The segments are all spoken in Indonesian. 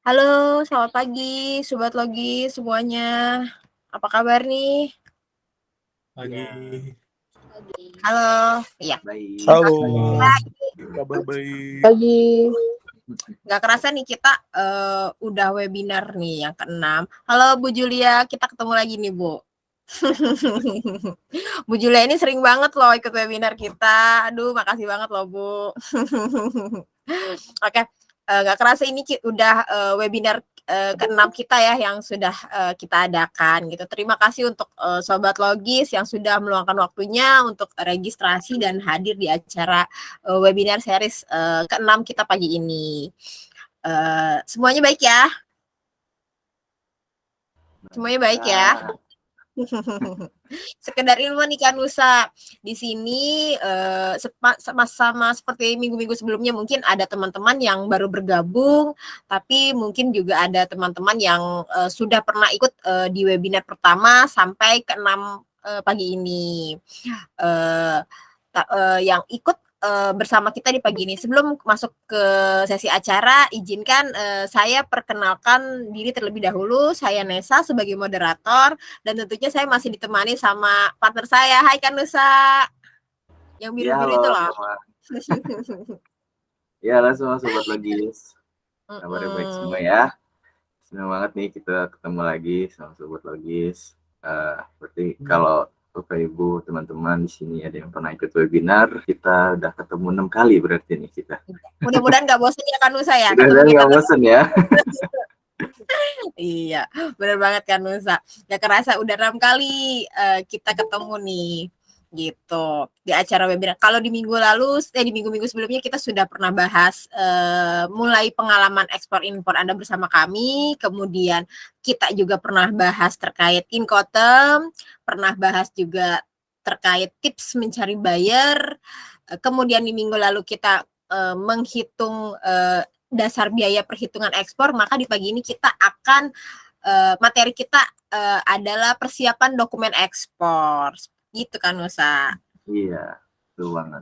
Halo, selamat pagi Sobat Logis semuanya. Apa kabar nih? Pagi. Halo, iya. Baik. Halo. Pagi. Kabar baik. Pagi. Gak kerasa nih kita udah webinar nih yang ke-6. Halo Bu Julia, kita ketemu lagi nih Bu. Bu Julia ini sering banget loh ikut webinar kita. Aduh, makasih banget loh Bu. Oke, gak kerasa ini udah webinar ke-6 kita ya yang sudah kita adakan gitu. Terima kasih untuk Sobat Logis yang sudah meluangkan waktunya untuk registrasi dan hadir di acara webinar series ke-6 kita pagi ini. Semuanya baik ya? Semuanya baik ya? Sekedar ilmu nih kan Nusa. Di sini sama seperti minggu-minggu sebelumnya mungkin ada teman-teman yang baru bergabung, tapi mungkin juga ada teman-teman yang sudah pernah ikut di webinar pertama sampai ke-6 pagi ini. Yang ikut bersama kita di pagi ini. Sebelum masuk ke sesi acara, izinkan saya perkenalkan diri terlebih dahulu. Saya Nesa sebagai moderator dan tentunya saya masih ditemani sama partner saya. Hai Kanusa. Yang biru-biru itu loh. Ya, halo semua Sobat Logis. Kabarnya baik semua ya. Senang banget nih kita ketemu lagi sama Sobat Logis. Berarti kalau Bapak Ibu teman-teman di sini ada yang pernah ikut webinar, kita udah ketemu 6 kali berarti nih kita. Mudah-mudahan nggak bosan ya Kanusa ya. Mudah-mudahan nggak bosan ya. Iya, benar banget Kanusa. Gak kerasa udah 6 kali kita ketemu nih gitu di acara webinar. Kalau di minggu lalu, di minggu-minggu sebelumnya kita sudah pernah bahas mulai pengalaman ekspor impor Anda bersama kami, kemudian kita juga pernah bahas terkait Incoterm, pernah bahas juga terkait tips mencari buyer. Kemudian di minggu lalu kita menghitung dasar biaya perhitungan ekspor, maka di pagi ini kita akan materi kita adalah persiapan dokumen ekspor. Gitu kan Nusa? Iya, betul banget.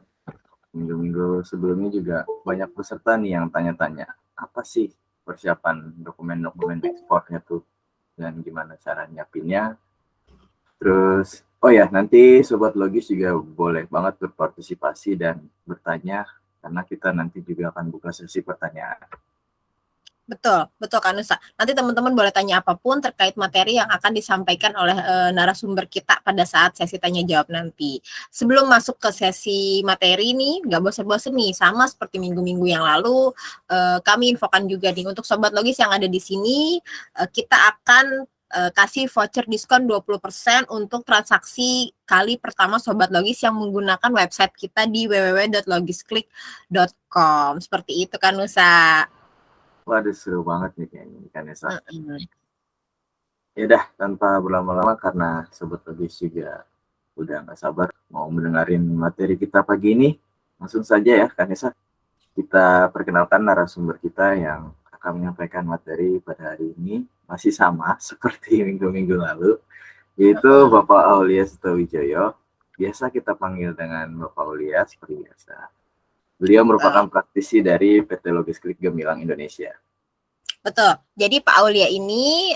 Minggu-minggu sebelumnya juga banyak peserta nih yang tanya-tanya, apa sih persiapan dokumen-dokumen ekspornya tuh dan gimana cara nyiapinnya. Terus, oh ya, nanti Sobat Logis juga boleh banget berpartisipasi dan bertanya karena kita nanti juga akan buka sesi pertanyaan. Betul Kak Nusa. Nanti teman-teman boleh tanya apapun terkait materi yang akan disampaikan oleh narasumber kita pada saat sesi tanya jawab nanti. Sebelum masuk ke sesi materi nih, nggak bosan-bosan nih, sama seperti minggu-minggu yang lalu, kami infokan juga nih untuk Sobat Logis yang ada di sini, kita akan kasih voucher diskon 20% untuk transaksi kali pertama Sobat Logis yang menggunakan website kita di www.logisklik.com. Seperti itu kan Nusa. Waduh, seru banget nih kayaknya kan Esa. Ya udah, tanpa berlama-lama karena Sobat Logis juga udah nggak sabar mau mendengarin materi kita pagi ini. Langsung saja ya kan Esa. Kita perkenalkan narasumber kita yang akan menyampaikan materi pada hari ini. Masih sama seperti minggu-minggu lalu, yaitu Bapak Aulia Sutawijoyo. Biasa kita panggil dengan Bapak Aulia seperti biasa. Beliau merupakan praktisi dari PT Logisklik Gemilang Indonesia. Betul. Jadi Pak Aulia ini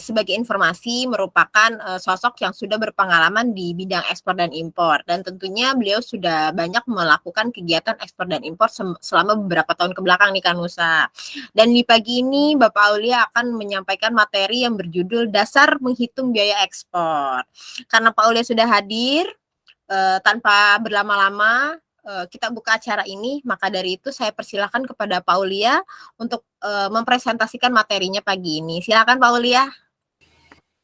sebagai informasi merupakan sosok yang sudah berpengalaman di bidang ekspor dan impor. Dan tentunya beliau sudah banyak melakukan kegiatan ekspor dan impor selama beberapa tahun kebelakang nih Kanusa. Dan di pagi ini Bapak Aulia akan menyampaikan materi yang berjudul Dasar Menghitung Biaya Ekspor. Karena Pak Aulia sudah hadir, tanpa berlama-lama kita buka acara ini, maka dari itu saya persilakan kepada Paulia untuk mempresentasikan materinya pagi ini. Silakan Paulia.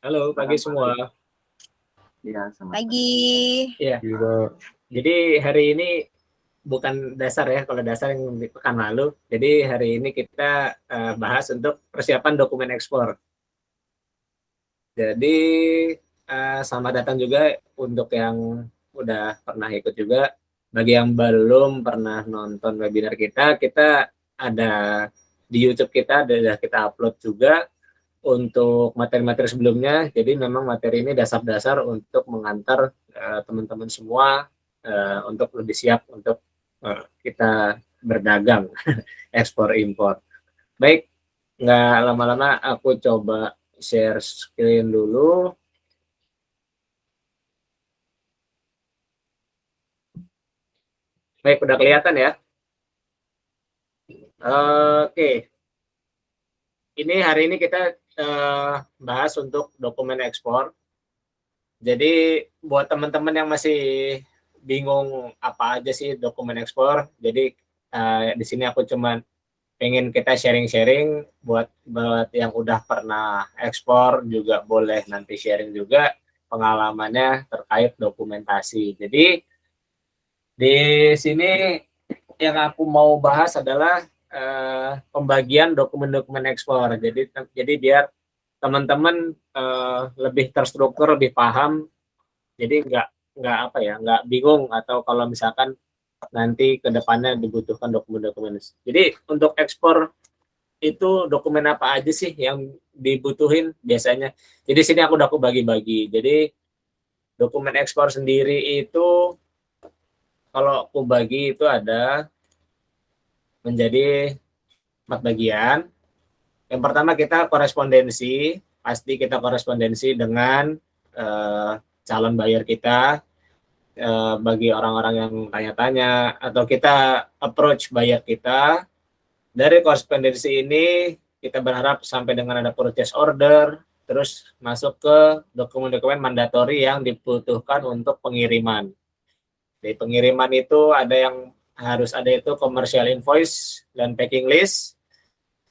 Halo pagi semua. Iya, selamat pagi. Iya. Jadi hari ini bukan dasar ya, kalau dasar yang di pekan lalu. Jadi hari ini kita bahas untuk persiapan dokumen ekspor. Jadi selamat datang juga untuk yang udah pernah ikut juga. Bagi yang belum pernah nonton webinar kita ada di YouTube kita, sudah kita upload juga untuk materi-materi sebelumnya. Jadi memang materi ini dasar-dasar untuk mengantar teman-teman semua untuk lebih siap untuk kita berdagang ekspor impor. Baik, nggak lama-lama aku coba share screen dulu. Baik, udah kelihatan ya. Oke. Ini hari ini kita bahas untuk dokumen ekspor. Jadi buat teman-teman yang masih bingung apa aja sih dokumen ekspor, jadi di sini aku cuman pengen kita sharing-sharing buat yang udah pernah ekspor juga boleh nanti sharing juga pengalamannya terkait dokumentasi. Jadi di sini yang aku mau bahas adalah pembagian dokumen-dokumen ekspor. Jadi biar teman-teman lebih terstruktur, lebih paham. Jadi nggak bingung atau kalau misalkan nanti ke depannya dibutuhkan dokumen-dokumen. Jadi untuk ekspor itu dokumen apa aja sih yang dibutuhin biasanya. Jadi sini aku bagi-bagi. Jadi dokumen ekspor sendiri itu kalau aku bagi itu ada menjadi 4 bagian. Yang pertama kita korespondensi, pasti kita korespondensi dengan calon buyer kita, bagi orang-orang yang tanya-tanya atau kita approach buyer kita. Dari korespondensi ini kita berharap sampai dengan ada purchase order, terus masuk ke dokumen-dokumen mandatori yang dibutuhkan untuk pengiriman. Di pengiriman itu ada yang harus ada itu commercial invoice dan packing list,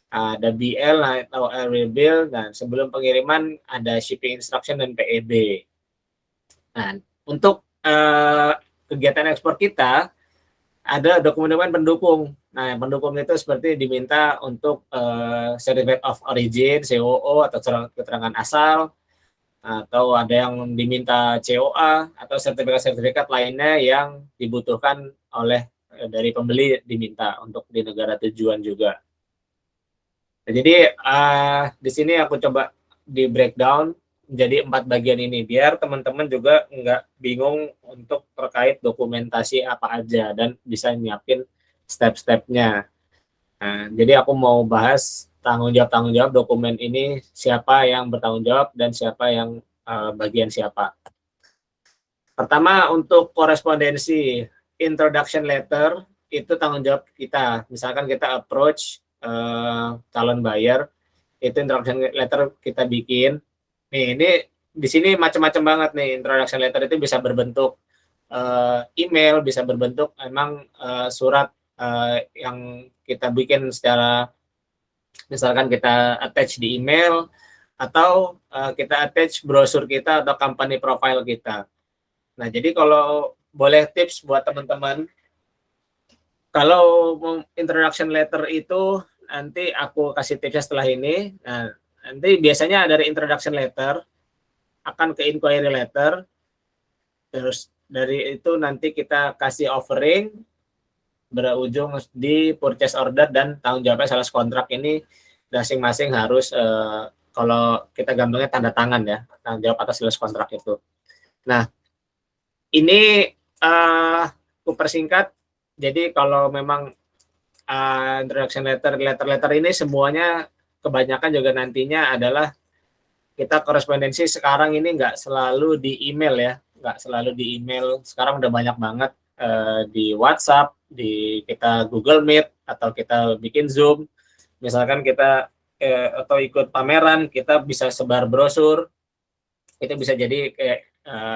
ada BL atau area bill, dan sebelum pengiriman ada shipping instruction dan PEB. Nah, untuk kegiatan ekspor kita ada dokumen-dokumen pendukung. Nah, pendukung itu seperti diminta untuk Certificate of Origin, COO atau keterangan asal, atau ada yang diminta COA atau sertifikat-sertifikat lainnya yang dibutuhkan oleh dari pembeli diminta untuk di negara tujuan juga. Nah, jadi di sini aku coba di breakdown menjadi 4 bagian ini biar teman-teman juga nggak bingung untuk terkait dokumentasi apa aja dan bisa nyiapin step-stepnya. Nah, jadi aku mau bahas tanggung jawab dokumen ini, siapa yang bertanggung jawab dan siapa yang bagian siapa. Pertama untuk korespondensi, introduction letter itu tanggung jawab kita. Misalkan kita approach calon buyer, itu introduction letter kita bikin. Nih, ini di sini macam-macam banget nih. Introduction letter itu bisa berbentuk email, bisa berbentuk emang surat yang kita bikin secara, misalkan kita attach di email atau kita attach brosur kita atau company profile kita. Nah, jadi kalau boleh tips buat teman-teman, kalau introduction letter itu nanti aku kasih tipsnya setelah ini. Nah, nanti biasanya dari introduction letter akan ke inquiry letter, terus dari itu nanti kita kasih offering, berujung di purchase order dan tanggung jawabnya sales kontrak. Ini masing-masing harus kalau kita gampangnya tanda tangan ya, tanggung jawab atas sales kontrak itu. Nah, ini aku persingkat. Jadi kalau memang introduction letter ini semuanya kebanyakan juga nantinya adalah kita korespondensi sekarang ini nggak selalu di email ya, nggak selalu di email. Sekarang udah banyak banget di WhatsApp, di kita Google Meet atau kita bikin Zoom. Misalkan kita atau ikut pameran, kita bisa sebar brosur, itu bisa jadi kayak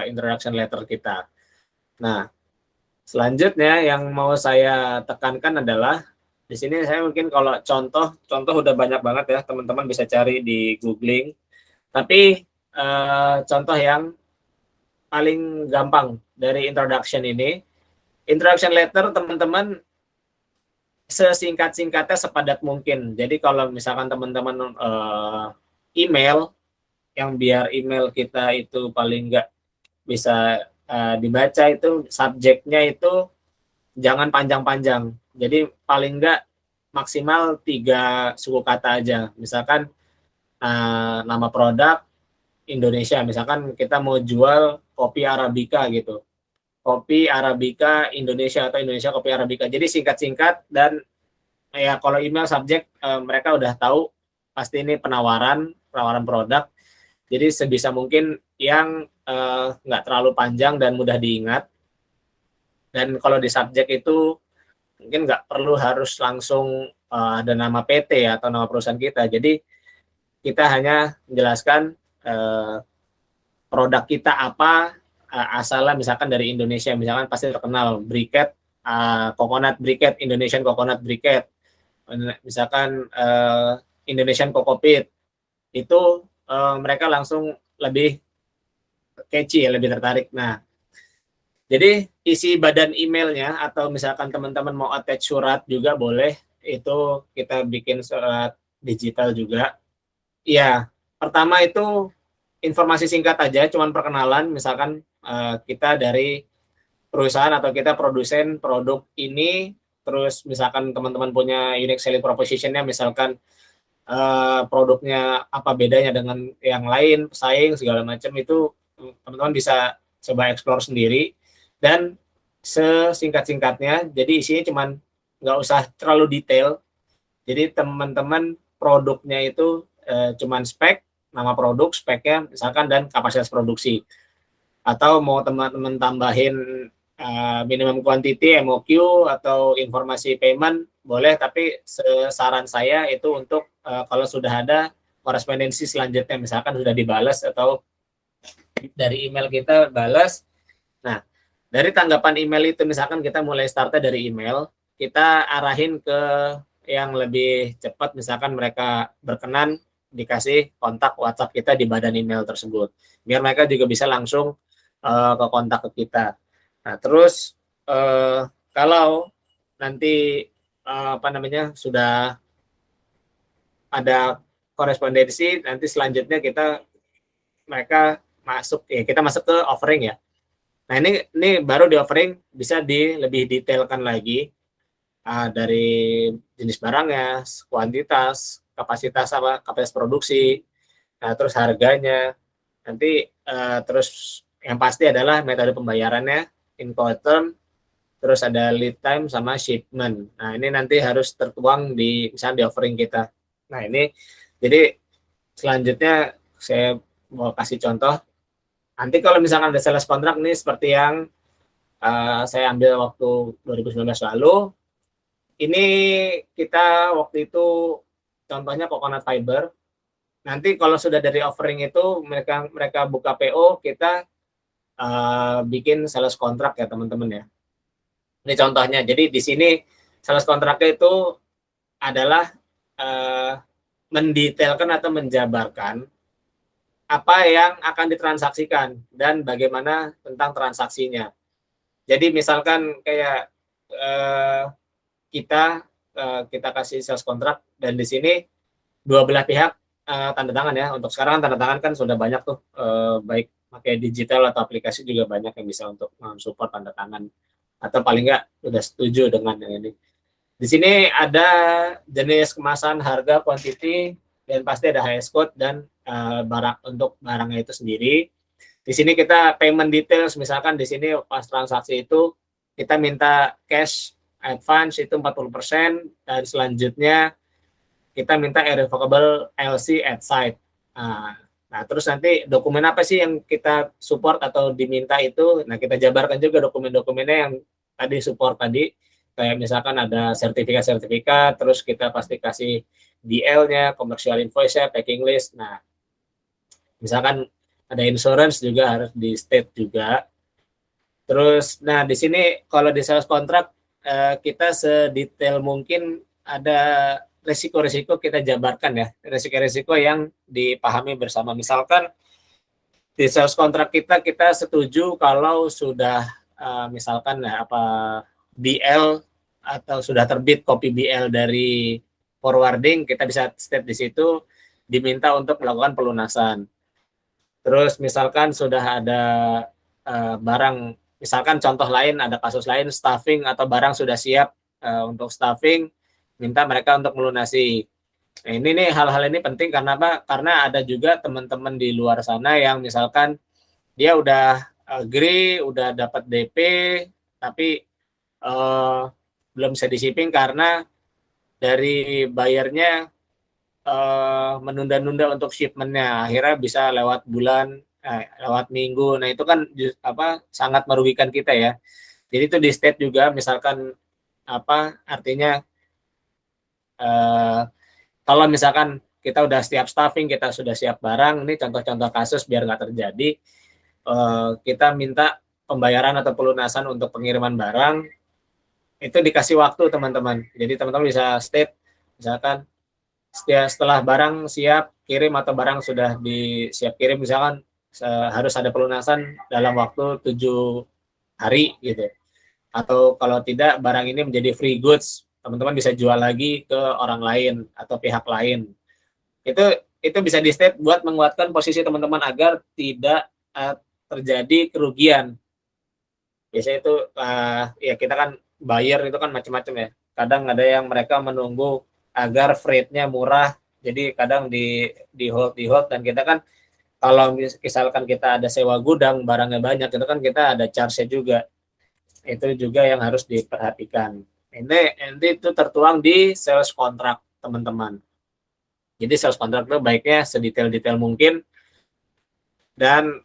introduction letter kita. Nah, selanjutnya yang mau saya tekankan adalah di sini saya mungkin kalau contoh udah banyak banget ya, teman-teman bisa cari di googling. Tapi contoh yang paling gampang dari introduction ini, introduction letter teman-teman sesingkat-singkatnya sepadat mungkin. Jadi kalau misalkan teman-teman email, yang biar email kita itu paling nggak bisa dibaca, itu subjeknya itu jangan panjang-panjang. Jadi paling nggak maksimal 3 suku kata aja. Misalkan nama produk Indonesia, misalkan kita mau jual kopi Arabica gitu. Kopi Arabica Indonesia atau Indonesia kopi Arabica. Jadi singkat-singkat dan ya kalau email subjek mereka udah tahu pasti ini penawaran produk. Jadi sebisa mungkin yang nggak terlalu panjang dan mudah diingat. Dan kalau di subjek itu mungkin nggak perlu harus langsung ada nama PT atau nama perusahaan kita. Jadi kita hanya menjelaskan produk kita apa, asalnya misalkan dari Indonesia, misalkan pasti terkenal briquette, coconut briquette, Indonesian coconut briquette, misalkan Indonesian coco peat, itu mereka langsung lebih catchy, lebih tertarik. Nah, jadi isi badan emailnya atau misalkan teman-teman mau attach surat juga boleh, itu kita bikin surat digital juga. Iya, pertama itu informasi singkat aja, cuman perkenalan, misalkan kita dari perusahaan atau kita produsen produk ini, terus misalkan teman-teman punya unique selling proposition-nya, misalkan produknya apa bedanya dengan yang lain, pesaing segala macam, itu teman-teman bisa coba explore sendiri dan sesingkat-singkatnya. Jadi isinya cuman nggak usah terlalu detail. Jadi teman-teman produknya itu cuman spek, nama produk, speknya misalkan, dan kapasitas produksi. Atau mau teman-teman tambahin minimum quantity, MOQ, atau informasi payment, boleh, tapi saran saya itu untuk kalau sudah ada korespondensi selanjutnya, misalkan sudah dibalas atau dari email kita balas. Nah, dari tanggapan email itu, misalkan kita mulai startnya dari email, kita arahin ke yang lebih cepat, misalkan mereka berkenan dikasih kontak WhatsApp kita di badan email tersebut, biar mereka juga bisa langsung ke kontak ke kita. Nah, terus kalau nanti sudah ada korespondensi, nanti selanjutnya mereka masuk kita masuk ke offering ya. Nah, ini baru di offering bisa lebih detailkan lagi dari jenis barangnya, kuantitas, kapasitas produksi, terus harganya. Nanti terus yang pasti adalah metode pembayarannya, Incoterm, terus ada lead time sama shipment. Nah, ini nanti harus tertuang misalnya di offering kita. Nah, ini jadi selanjutnya saya mau kasih contoh. Nanti kalau misalkan ada sales kontrak nih, seperti yang saya ambil waktu 2019 lalu, ini kita waktu itu contohnya coconut fiber. Nanti kalau sudah dari offering itu mereka buka PO, kita bikin sales kontrak ya teman-teman ya. Ini contohnya. Jadi di sini sales kontraknya itu adalah mendetailkan atau menjabarkan apa yang akan ditransaksikan dan bagaimana tentang transaksinya. Jadi misalkan kayak kita kasih sales kontrak, dan di sini dua belah pihak tanda tangan ya. Untuk sekarang tanda tangan kan sudah banyak tuh, baik pakai digital atau aplikasi juga banyak yang bisa untuk support tanda tangan, atau paling nggak udah setuju dengan yang ini. Di sini ada jenis kemasan, harga, quantity, dan pasti ada highest code dan untuk barangnya itu sendiri. Di sini kita payment details, misalkan di sini pas transaksi itu kita minta cash advance itu 40%, dan selanjutnya kita minta irrevocable LC at site. Nah, terus nanti dokumen apa sih yang kita support atau diminta itu. Nah, kita jabarkan juga dokumen-dokumennya yang tadi support tadi. Kayak misalkan ada sertifikat, terus kita pasti kasih DL-nya, commercial invoice-nya, packing list. Nah, misalkan ada insurance juga harus di state juga. Terus, nah di sini kalau di sales kontrak kita sedetail mungkin, ada risiko-risiko kita jabarkan ya, risiko-risiko yang dipahami bersama. Misalkan di sales kontrak kita setuju kalau sudah misalkan BL atau sudah terbit kopi BL dari forwarding, kita bisa state di situ diminta untuk melakukan pelunasan. Terus misalkan sudah ada barang, misalkan contoh lain, ada kasus lain staffing atau barang sudah siap untuk staffing, minta mereka untuk melunasi. Nah, ini nih hal-hal ini penting karena apa? Karena ada juga teman-teman di luar sana yang misalkan dia udah agree, udah dapat DP, tapi belum bisa di shipping karena dari bayarnya menunda-nunda untuk shipmentnya, akhirnya bisa lewat bulan, lewat minggu. Nah itu kan sangat merugikan kita ya. Jadi itu di state juga, misalkan artinya kalau misalkan kita udah siap staffing, kita sudah siap barang, ini contoh-contoh kasus biar nggak terjadi, kita minta pembayaran atau pelunasan untuk pengiriman barang, itu dikasih waktu teman-teman. Jadi teman-teman bisa state, misalkan setelah barang siap kirim atau barang sudah disiap kirim, misalkan harus ada pelunasan dalam waktu 7 hari gitu. Atau kalau tidak, barang ini menjadi free goods, teman-teman bisa jual lagi ke orang lain atau pihak lain. Itu bisa di state buat menguatkan posisi teman-teman agar tidak terjadi kerugian. Biasanya itu ya kita kan buyer itu kan macam-macam ya. Kadang ada yang mereka menunggu agar freight-nya murah, jadi kadang di hold dan kita kan kalau misalkan kita ada sewa gudang barangnya banyak, itu kan kita ada charge-nya juga. Itu juga yang harus diperhatikan. Ini itu tertuang di sales contract teman-teman. Jadi sales contract itu baiknya sedetail-detail mungkin, dan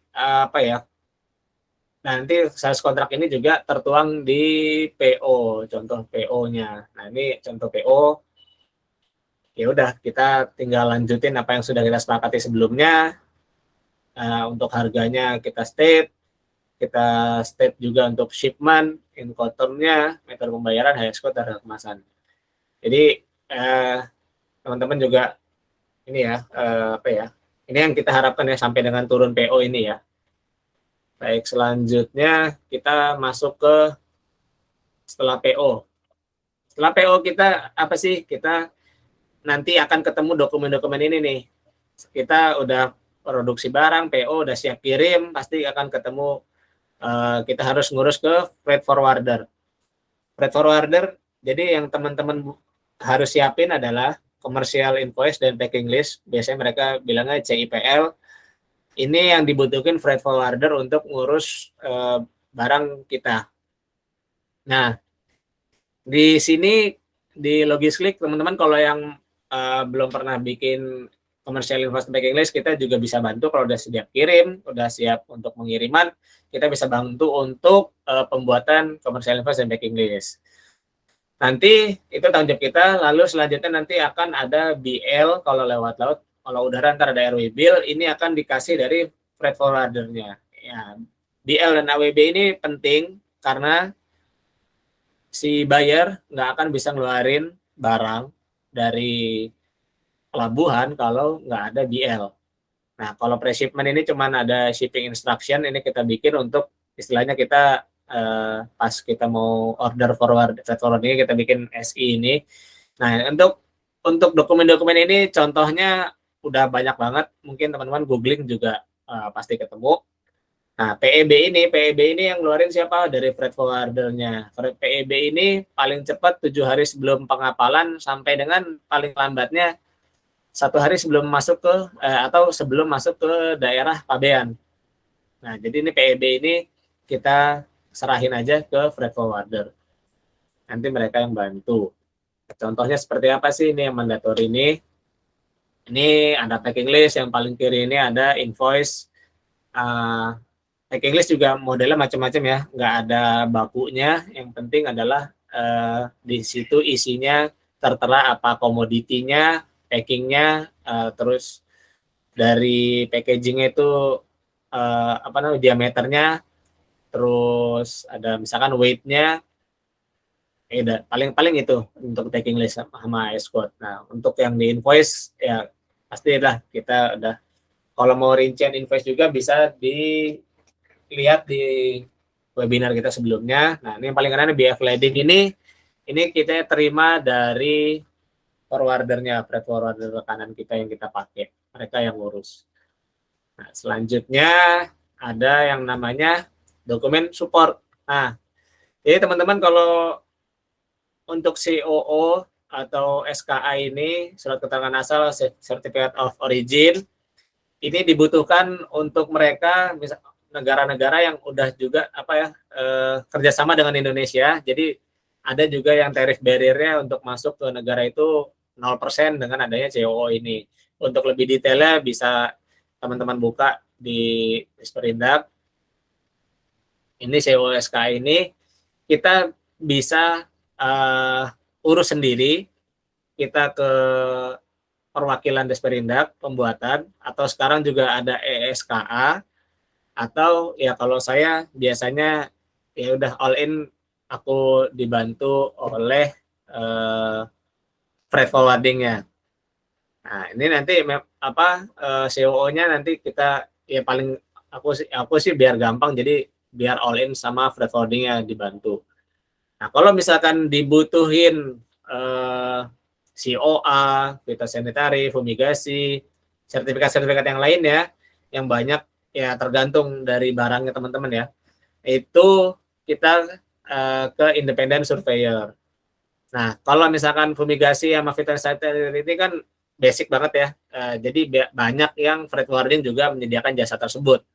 nanti sales contract ini juga tertuang di PO, contoh PO-nya. Nah ini contoh PO. Ya udah, kita tinggal lanjutin apa yang sudah kita sepakati sebelumnya. Untuk harganya kita state juga untuk shipment, incotermnya, metode pembayaran, highest cost, dan kemasan. Jadi teman-teman juga ini ya, ini yang kita harapkan ya sampai dengan turun PO ini ya. Baik, selanjutnya kita masuk ke setelah PO. Setelah PO kita apa sih? Kita nanti akan ketemu dokumen-dokumen ini nih. Kita udah produksi barang, PO udah siap kirim, pasti akan ketemu kita harus ngurus ke freight forwarder. Freight forwarder, jadi yang teman-teman harus siapin adalah commercial invoice dan packing list. Biasanya mereka bilangnya CIPL. Ini yang dibutuhkan freight forwarder untuk ngurus barang kita. Nah, di sini di Logisclick teman-teman kalau yang belum pernah bikin commercial invoice packing list, kita juga bisa bantu kalau udah siap kirim, udah siap untuk pengiriman, kita bisa bantu untuk pembuatan commercial invoice dan packing list. Nanti itu tanggung jawab kita, lalu selanjutnya nanti akan ada BL kalau lewat laut, kalau udara ntar ada RW bill, ini akan dikasih dari freight forwardernya. Ya, BL dan AWB ini penting karena si buyer nggak akan bisa ngeluarin barang dari pelabuhan kalau nggak ada BL. Nah, kalau pre-shipment ini cuma ada shipping instruction, ini kita bikin untuk istilahnya kita pas kita mau order freight forward ini kita bikin SI ini. Nah, untuk dokumen-dokumen ini contohnya udah banyak banget, mungkin teman-teman googling juga pasti ketemu. Nah, PEB ini yang ngeluarin siapa? Dari freight forwardernya. PEB ini paling cepat 7 hari sebelum pengapalan sampai dengan paling lambatnya 1 hari sebelum masuk ke atau sebelum masuk ke daerah pabean. Nah, jadi ini PEB ini kita serahin aja ke freight forwarder. Nanti mereka yang bantu. Contohnya seperti apa sih ini yang mandatory ini? Ini ada packing list, yang paling kiri ini ada invoice. Packing list juga modelnya macam-macam ya, nggak ada bakunya. Yang penting adalah di situ isinya tertera apa komoditinya, packingnya, terus dari packagingnya itu diameternya, terus ada misalkan weight-nya, paling itu untuk packing list sama escort. Nah, untuk yang di invoice ya pastilah kita udah, kalau mau rincian invoice juga bisa dilihat di webinar kita sebelumnya. Nah, ini yang paling kanan BF Leading ini kita terima dari forwardernya, freight forwarder rekanan kita yang kita pakai, mereka yang ngurus. Nah, selanjutnya ada yang namanya dokumen support. Nah, jadi teman-teman kalau untuk COO atau SKA ini, surat keterangan asal, Certificate of Origin, ini dibutuhkan untuk mereka negara-negara yang udah juga kerjasama dengan Indonesia. Jadi ada juga yang tarif barrier-nya untuk masuk ke negara itu 0% dengan adanya COO ini. Untuk lebih detailnya bisa teman-teman buka di Disperindak. Ini COSK ini kita bisa urus sendiri, kita ke perwakilan Disperindak pembuatan, atau sekarang juga ada ESKA, atau ya kalau saya biasanya ya udah all in, aku dibantu oleh freight forwarding-nya. Nah, ini nanti COO-nya nanti kita ya paling aku sih biar gampang, jadi biar all in sama freight forwarding-nya dibantu. Nah, kalau misalkan dibutuhin COA, fitosanitary, fumigasi, sertifikat-sertifikat yang lain ya, yang banyak ya tergantung dari barangnya teman-teman ya. Itu kita ke independent surveyor. Nah, kalau misalkan fumigasi sama fitosanitary ini kan basic banget ya. Jadi banyak yang freight forwarding juga menyediakan jasa tersebut.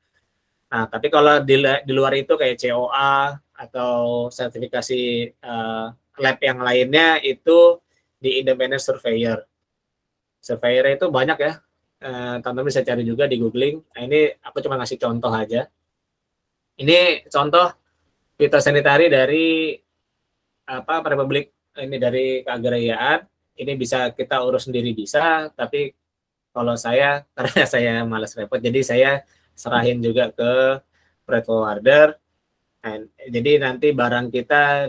Nah, tapi kalau di luar itu kayak COA atau sertifikasi lab yang lainnya itu di independent surveyor. Surveyor itu banyak ya. Teman-teman bisa cari juga di googling. Nah, ini aku cuma ngasih contoh aja. Ini contoh fitosanitary dari Republik ini, dari keagrarian. Ini bisa kita urus sendiri bisa, tapi kalau saya karena saya malas repot, jadi saya serahin juga ke freight forwarder. Jadi nanti barang kita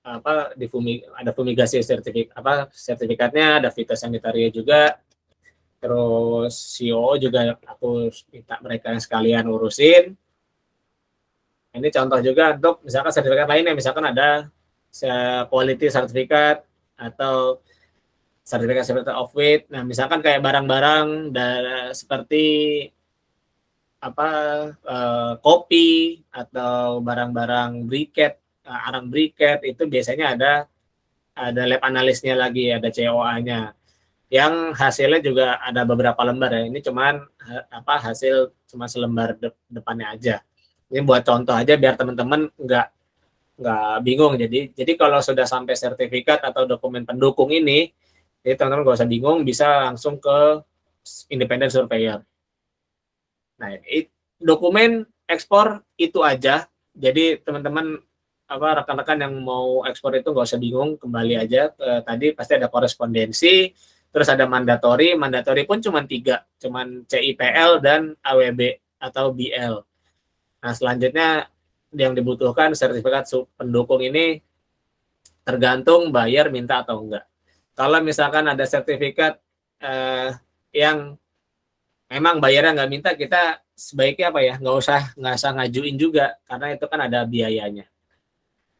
ada fumigasi sertifikatnya, ada fitosanitary juga, terus CO juga aku minta mereka yang sekalian urusin. Ini contoh juga untuk misalkan sertifikat lainnya, misalkan ada quality certificate atau sertifikat of weight. Nah, misalkan kayak barang-barang seperti kopi atau barang-barang briquette, arang briquette, itu biasanya ada lab analisnya lagi, ada COA-nya. Yang hasilnya juga ada beberapa lembar ya. Ini cuman hasil cuma selembar depannya aja. Ini buat contoh aja biar teman-teman nggak bingung. Jadi kalau sudah sampai sertifikat atau dokumen pendukung ini, jadi teman-teman nggak usah bingung, bisa langsung ke independent surveyor. Nah, dokumen ekspor itu aja. Jadi teman-teman rekan-rekan yang mau ekspor itu nggak usah bingung, kembali aja tadi pasti ada korespondensi, terus ada mandatori pun cuma 3, cuman CIPL dan AWB atau BL. Nah, selanjutnya yang dibutuhkan sertifikat pendukung ini tergantung buyer minta atau enggak. Kalau misalkan ada sertifikat yang memang bayarnya nggak minta, kita sebaiknya nggak usah ngajuin juga, karena itu kan ada biayanya.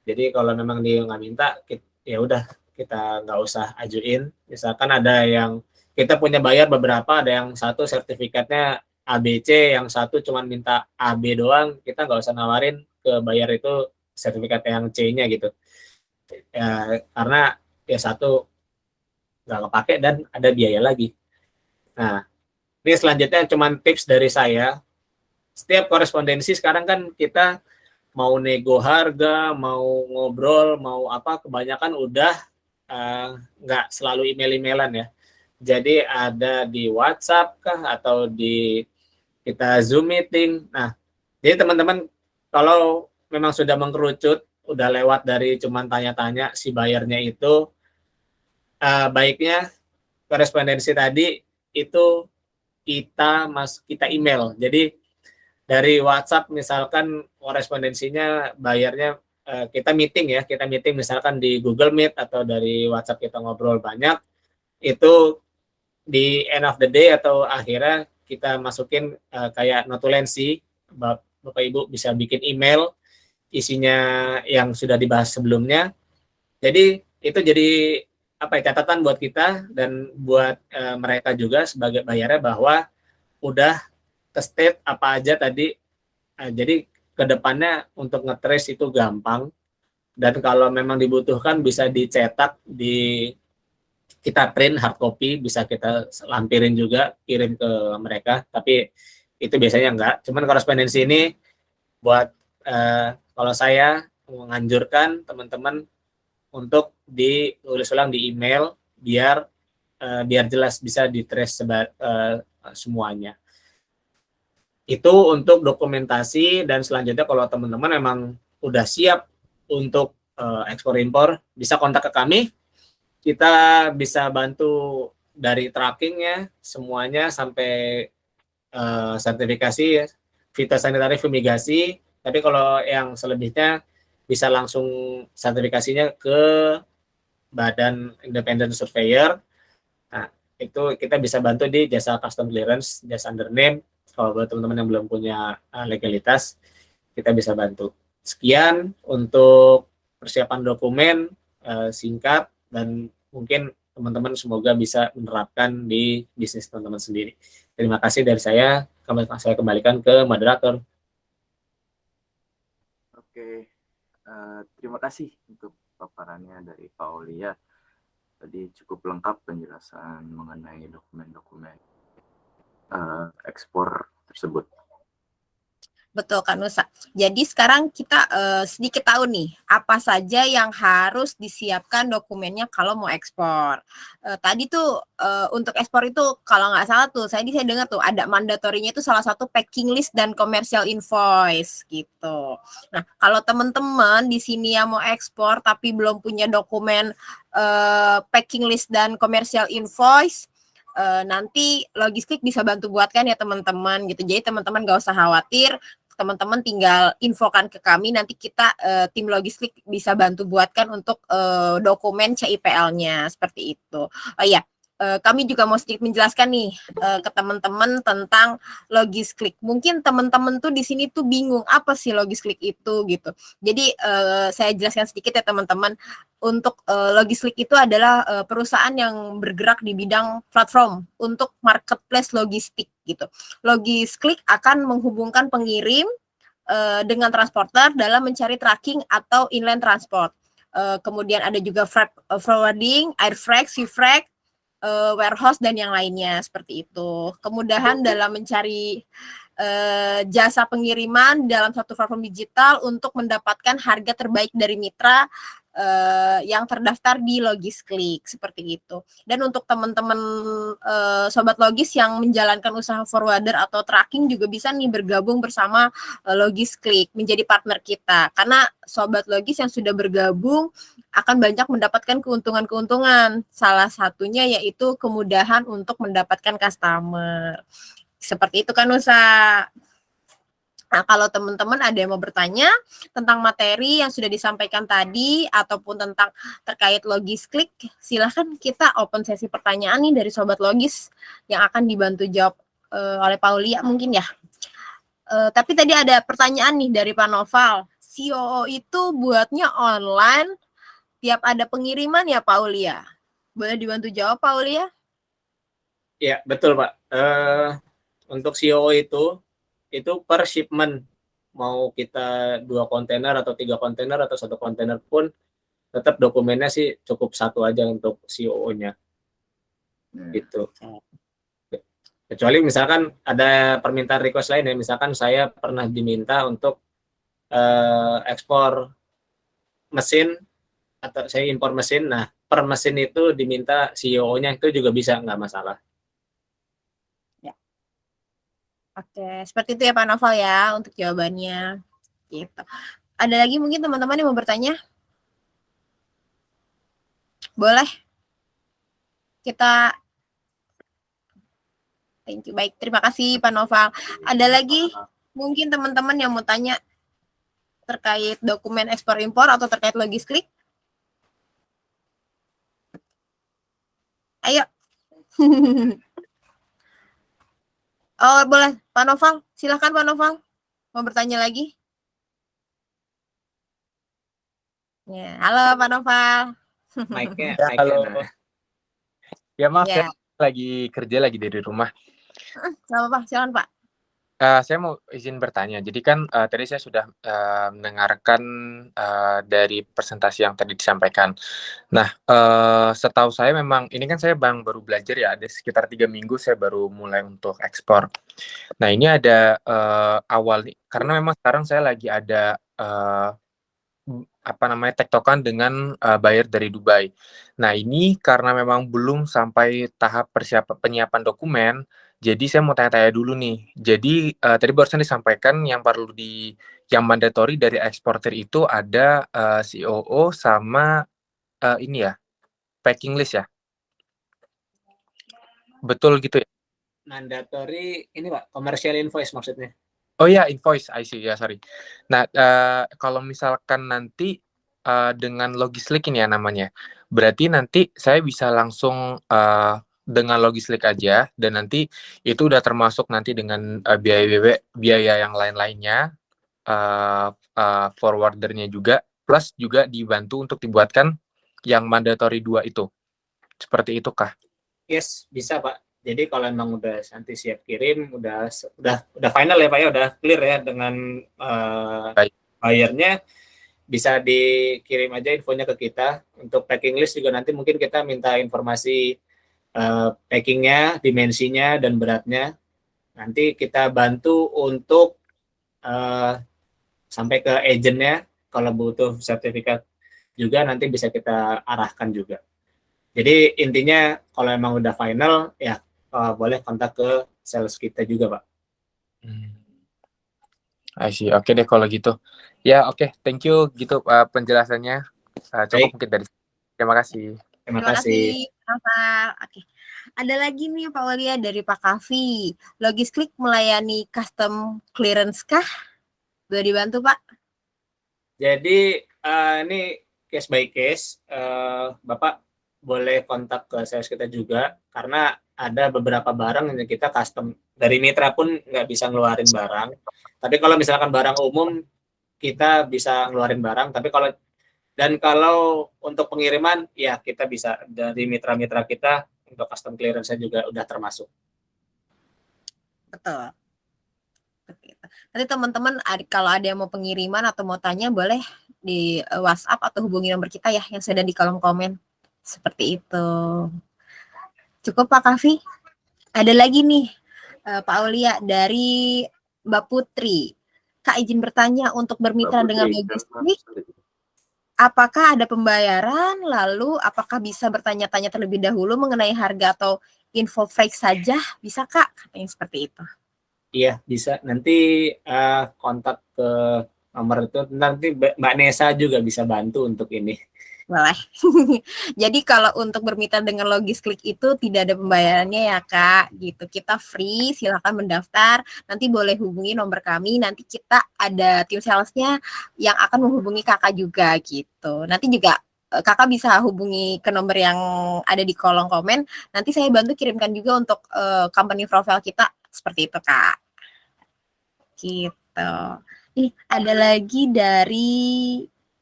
Jadi kalau memang dia nggak minta, ya udah kita nggak usah ajuin. Misalkan ada yang kita punya bayar beberapa, ada yang satu sertifikatnya ABC, yang satu cuma minta AB doang, kita nggak usah nawarin ke bayar itu sertifikat yang C-nya gitu. Ya, karena ya satu nggak kepake dan ada biaya lagi. Nah, ini selanjutnya cuma tips dari saya. Setiap korespondensi sekarang kan kita mau nego harga, mau ngobrol, mau kebanyakan udah nggak selalu email-emailan ya. Jadi ada di WhatsApp kah atau kita Zoom meeting. Nah, jadi teman-teman kalau memang sudah mengkerucut, udah lewat dari cuman tanya-tanya si bayarnya itu, baiknya korespondensi tadi itu kita email. Jadi dari WhatsApp misalkan korespondensinya bayarnya kita meeting misalkan di Google Meet atau dari WhatsApp kita ngobrol banyak, itu di end of the day atau akhirnya kita masukin kayak notulensi, Bapak Ibu bisa bikin email isinya yang sudah dibahas sebelumnya. Jadi itu jadi catatan buat kita dan buat mereka juga sebagai bayarnya bahwa udah state apa aja tadi. Jadi kedepannya untuk nge-trace itu gampang, dan kalau memang dibutuhkan bisa dicetak, kita print hard copy, bisa kita lampirin juga, kirim ke mereka, tapi itu biasanya enggak. Cuman korespondensi ini buat kalau saya menganjurkan teman-teman untuk ditulis ulang di email biar jelas bisa di-trace semuanya. Itu untuk dokumentasi, dan selanjutnya kalau teman-teman memang udah siap untuk ekspor impor, bisa kontak ke kami. Kita bisa bantu dari trackingnya semuanya sampai sertifikasi ya, fitosanitary fumigasi. Tapi kalau yang selebihnya bisa langsung sertifikasinya ke Badan Independent Surveyor. Nah, itu kita bisa bantu di jasa custom clearance, jasa under name. Kalau buat teman-teman yang belum punya legalitas, kita bisa bantu. Sekian untuk persiapan dokumen singkat, dan mungkin teman-teman semoga bisa menerapkan di bisnis teman-teman sendiri. Terima kasih dari saya kembalikan ke moderator. Oke, terima kasih untuk paparannya dari Pak Aulia. Tadi cukup lengkap penjelasan mengenai dokumen-dokumen ekspor tersebut. Betul kan Nusa. Jadi sekarang kita sedikit tahu nih apa saja yang harus disiapkan dokumennya kalau mau ekspor. Tadi tuh untuk ekspor itu kalau nggak salah tuh saya dengar tuh ada mandatorinya itu salah satu packing list dan commercial invoice gitu. Nah kalau teman-teman di sini yang mau ekspor tapi belum punya dokumen packing list dan commercial invoice, nanti Logisklik bisa bantu buatkan ya teman-teman gitu. Jadi teman-teman gak usah khawatir, teman-teman tinggal infokan ke kami, nanti kita tim Logisklik bisa bantu buatkan untuk dokumen CIPL-nya seperti itu. Oh iya, kami juga mau sedikit menjelaskan nih ke teman-teman tentang Logisklik. Mungkin teman-teman tuh di sini tuh bingung apa sih Logisklik itu gitu. Jadi saya jelaskan sedikit ya teman-teman. Untuk Logisklik itu adalah perusahaan yang bergerak di bidang platform untuk marketplace logistik gitu. Logisklik akan menghubungkan pengirim dengan transporter dalam mencari tracking atau inland transport. Kemudian ada juga freight forwarding, air freight, sea freight, warehouse dan yang lainnya seperti itu. Kemudahan dalam mencari jasa pengiriman dalam satu platform digital untuk mendapatkan harga terbaik dari mitra yang terdaftar di Logisklik seperti itu. Dan untuk teman-teman sobat logis yang menjalankan usaha forwarder atau tracking juga bisa nih bergabung bersama Logisklik menjadi partner kita. Karena sobat logis yang sudah bergabung akan banyak mendapatkan keuntungan-keuntungan. Salah satunya yaitu kemudahan untuk mendapatkan customer. Seperti itu kan Nusa. Nah, kalau teman-teman ada yang mau bertanya tentang materi yang sudah disampaikan tadi ataupun tentang terkait Logisklik, silahkan kita open sesi pertanyaan nih dari Sobat Logis yang akan dibantu jawab oleh Paulia mungkin ya. Tapi tadi ada pertanyaan nih dari Pak Noval. COO itu buatnya online, tiap ada pengiriman ya Paulia? Boleh dibantu jawab Paulia? Ya, betul Pak. Untuk COO itu per shipment, mau kita 2 kontainer atau 3 kontainer atau 1 kontainer pun tetap dokumennya sih cukup 1 aja untuk COO-nya. Gitu. Kecuali misalkan ada permintaan request lain ya, misalkan saya pernah diminta untuk ekspor mesin atau saya impor mesin, nah per mesin itu diminta COO-nya itu juga bisa, nggak masalah. Oke, seperti itu ya Pak Noval ya untuk jawabannya. Gitu. Ada lagi mungkin teman-teman yang mau bertanya? Boleh? Kita thank you. Baik, terima kasih Pak Noval. Ada lagi mungkin teman-teman yang mau tanya terkait dokumen ekspor impor atau terkait Logisklik? Ayo. Oh, boleh. Pak Noval, silakan Pak Noval. Mau bertanya lagi? Ya, halo Pak Noval. Mic-nya, Ya, halo. nah. Ya maaf Ya. ya, lagi kerja lagi dari rumah. Sama Pak, silakan Pak. Saya mau izin bertanya. Jadi kan tadi saya sudah mendengarkan dari presentasi yang tadi disampaikan. Nah, setahu saya memang ini kan saya baru belajar ya, ada sekitar 3 minggu saya baru mulai untuk ekspor. Nah, ini ada awal nih, karena memang sekarang saya lagi ada tektokan dengan buyer dari Dubai. Nah, ini karena memang belum sampai tahap penyiapan dokumen, jadi saya mau tanya-tanya dulu nih. Jadi tadi barusan disampaikan yang mandatory dari eksportir itu ada COO sama ini ya, packing list ya. Betul gitu ya? Mandatory ini Pak, commercial invoice maksudnya. Oh ya, invoice, I see, ya sorry. Nah, kalau misalkan nanti dengan Logislick ini ya namanya, berarti nanti saya bisa langsung dengan Logislick aja, dan nanti itu udah termasuk nanti dengan biaya yang lain-lainnya, forwardernya juga, plus juga dibantu untuk dibuatkan yang mandatory 2 itu. Seperti itu kah? Yes, bisa Pak. Jadi kalau emang udah nanti siap kirim, udah final ya Pak ya, udah clear ya dengan bayarnya, bisa dikirim aja infonya ke kita. Untuk packing list juga nanti mungkin kita minta informasi packingnya, dimensinya dan beratnya. Nanti kita bantu untuk sampai ke agentnya. Kalau butuh sertifikat juga nanti bisa kita arahkan juga. Jadi intinya kalau emang udah final ya boleh kontak ke sales kita juga Pak. I see. Oke deh kalau gitu. Ya oke, thank you gitu penjelasannya. Cukup mungkin dari. Terima kasih. Terima kasih. Rafael. Oke. Ada lagi nih Pak Walia dari Pak Kavi. Logislick melayani custom clearance kah? Boleh dibantu Pak? Jadi ini case by case. Bapak boleh kontak ke sales kita juga karena ada beberapa barang yang kita custom. Dari mitra pun nggak bisa ngeluarin barang. Tapi kalau misalkan barang umum kita bisa ngeluarin barang. Tapi kalau untuk pengiriman ya kita bisa dari mitra-mitra kita untuk custom clearance juga udah termasuk. Betul. Nanti teman-teman kalau ada yang mau pengiriman atau mau tanya boleh di WhatsApp atau hubungi nomor kita ya yang sudah di kolom komen. Seperti itu. Cukup Pak Kavi? Ada lagi nih Pak Aulia dari Mbak Putri. Kak izin bertanya untuk bermitra dengan Logislick, apakah ada pembayaran? Lalu apakah bisa bertanya-tanya terlebih dahulu mengenai harga atau info freight saja? Bisa Kak? Katanya seperti itu. Iya bisa. Nanti kontak ke nomor itu. Nanti Mbak Nesa juga bisa bantu untuk ini. Boleh. Jadi kalau untuk bermitra dengan Logislick itu tidak ada pembayarannya ya Kak, gitu. Kita free, silakan mendaftar. Nanti boleh hubungi nomor kami. Nanti kita ada tim salesnya yang akan menghubungi Kakak juga gitu. Nanti juga Kakak bisa hubungi ke nomor yang ada di kolom komen. Nanti saya bantu kirimkan juga untuk company profile kita seperti itu Kak. Gitu. Ini ada lagi dari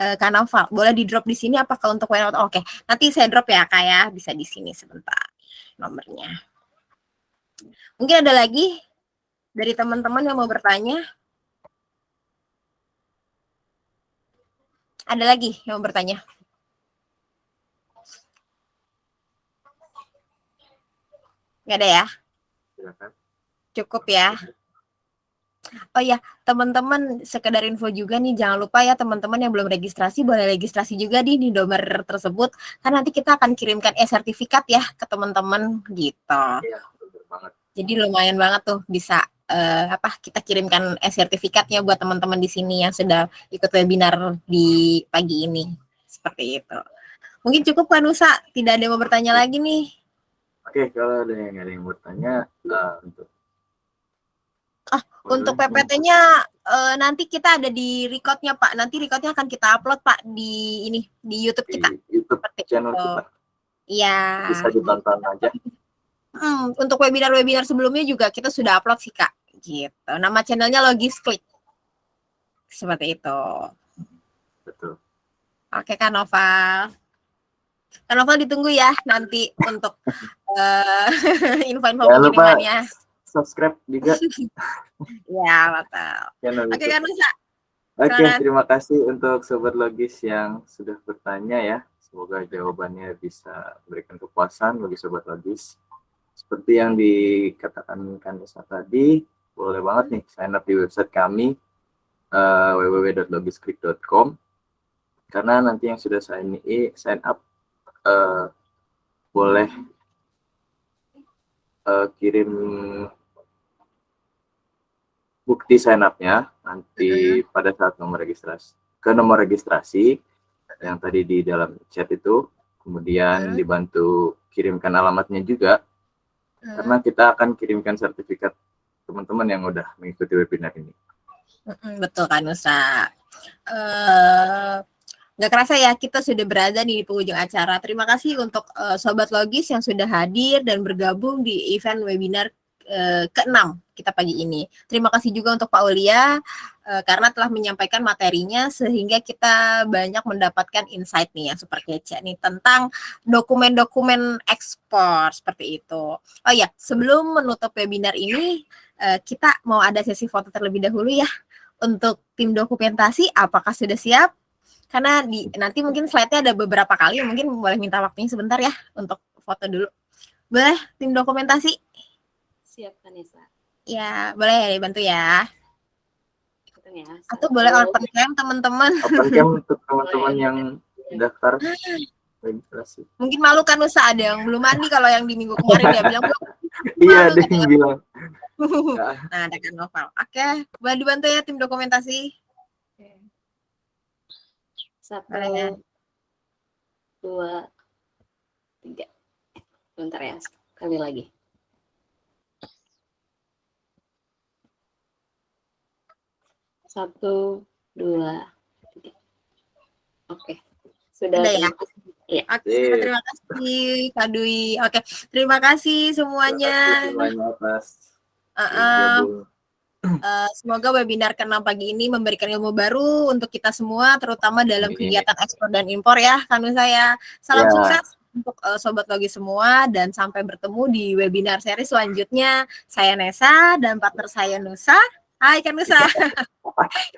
Kanaval, boleh di drop di sini apakah untuk WhatsApp? Oke, nanti saya drop ya Kak ya, bisa di sini sebentar nomornya. Mungkin ada lagi dari teman-teman yang mau bertanya? Ada lagi yang mau bertanya? Nggak ada ya? Cukup ya. Oh ya, teman-teman sekedar info juga nih, jangan lupa ya teman-teman yang belum registrasi boleh registrasi juga di nomor tersebut, kan nanti kita akan kirimkan e-sertifikat ya ke teman-teman gitu. Iya, betul banget. Jadi lumayan banget tuh bisa kita kirimkan e-sertifikatnya buat teman-teman di sini yang sudah ikut webinar di pagi ini. Seperti itu. Mungkin cukup kan Nusa, tidak ada yang mau bertanya lagi nih. Oke, kalau ada yang bertanya untuk PPT-nya nanti kita ada di record-nya Pak. Nanti record-nya akan kita upload Pak di YouTube kita. Di YouTube channel kita. Iya. Bisa ditonton aja. Untuk webinar-webinar sebelumnya juga kita sudah upload sih Kak. Gitu. Nama channelnya Logislick. Seperti itu. Betul. Oke Kak Noval. Kak Noval ditunggu ya nanti untuk info-info pengirimannya. Subscribe juga. Ya, betul. Oke, kan Nusa. Oke, terima kasih untuk Sobat Logis yang sudah bertanya ya. Semoga jawabannya bisa memberikan kepuasan bagi Sobat Logis. Seperti yang dikatakan Kanesa tadi, boleh banget nih sign up di website kami www.logislick.com. karena nanti yang sudah sign up boleh kirim bukti sign up-nya nanti pada saat nomor registrasi yang tadi di dalam chat itu, kemudian dibantu kirimkan alamatnya juga, karena kita akan kirimkan sertifikat teman-teman yang udah mengikuti webinar ini. Betul kan Nusa. Nggak kerasa ya kita sudah berada di penghujung acara. Terima kasih untuk Sobat Logis yang sudah hadir dan bergabung di event webinar ke-6 kita pagi ini. Terima kasih juga untuk Pak Ulia karena telah menyampaikan materinya sehingga kita banyak mendapatkan insight nih yang super kece nih tentang dokumen-dokumen ekspor seperti itu. Oh ya, sebelum menutup webinar ini kita mau ada sesi foto terlebih dahulu ya. Untuk tim dokumentasi apakah sudah siap? Karena nanti mungkin slide-nya ada beberapa kali, mungkin boleh minta waktunya sebentar ya untuk foto dulu. Boleh tim dokumentasi? Siap Kanesa. Ya, boleh ya dibantu ya. Ya, atau boleh open cam teman-teman. Open cam untuk teman-teman yang daftar registrasi. Mungkin malu kan Nusa, ada yang belum mandi kalau yang di minggu kemarin dia bilang belum. Iya, ada yang bilang. Nah, ada kan Novel. Oke, boleh dibantu ya tim dokumentasi. 1, Boleh. 2, 3. Bentar ya, sekali lagi. Satu, 2, 3. Oke, sudah ya. Iya. Oke, terima kasih Kak Dwi. Oke, terima kasih semuanya. Semoga webinar ke-6 pagi ini memberikan ilmu baru untuk kita semua, terutama dalam kegiatan ekspor dan impor ya, kan saya. Salam sukses untuk Sobat Logis semua, dan sampai bertemu di webinar seri selanjutnya. Saya Nesa dan partner saya Nusa. Hai kan Nusa.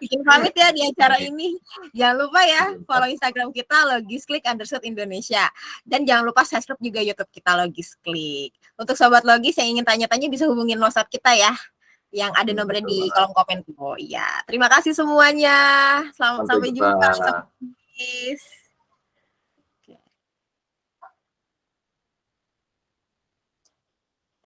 Bikin pamit ya di acara ini. Jangan lupa ya follow Instagram kita logisklik_Indonesia. Dan jangan lupa subscribe juga YouTube kita Logisklik. Untuk Sobat Logis yang ingin tanya-tanya bisa hubungin WhatsApp kita ya, yang ada nomornya di kolom komen. Oh iya, terima kasih semuanya. Sampai jumpa.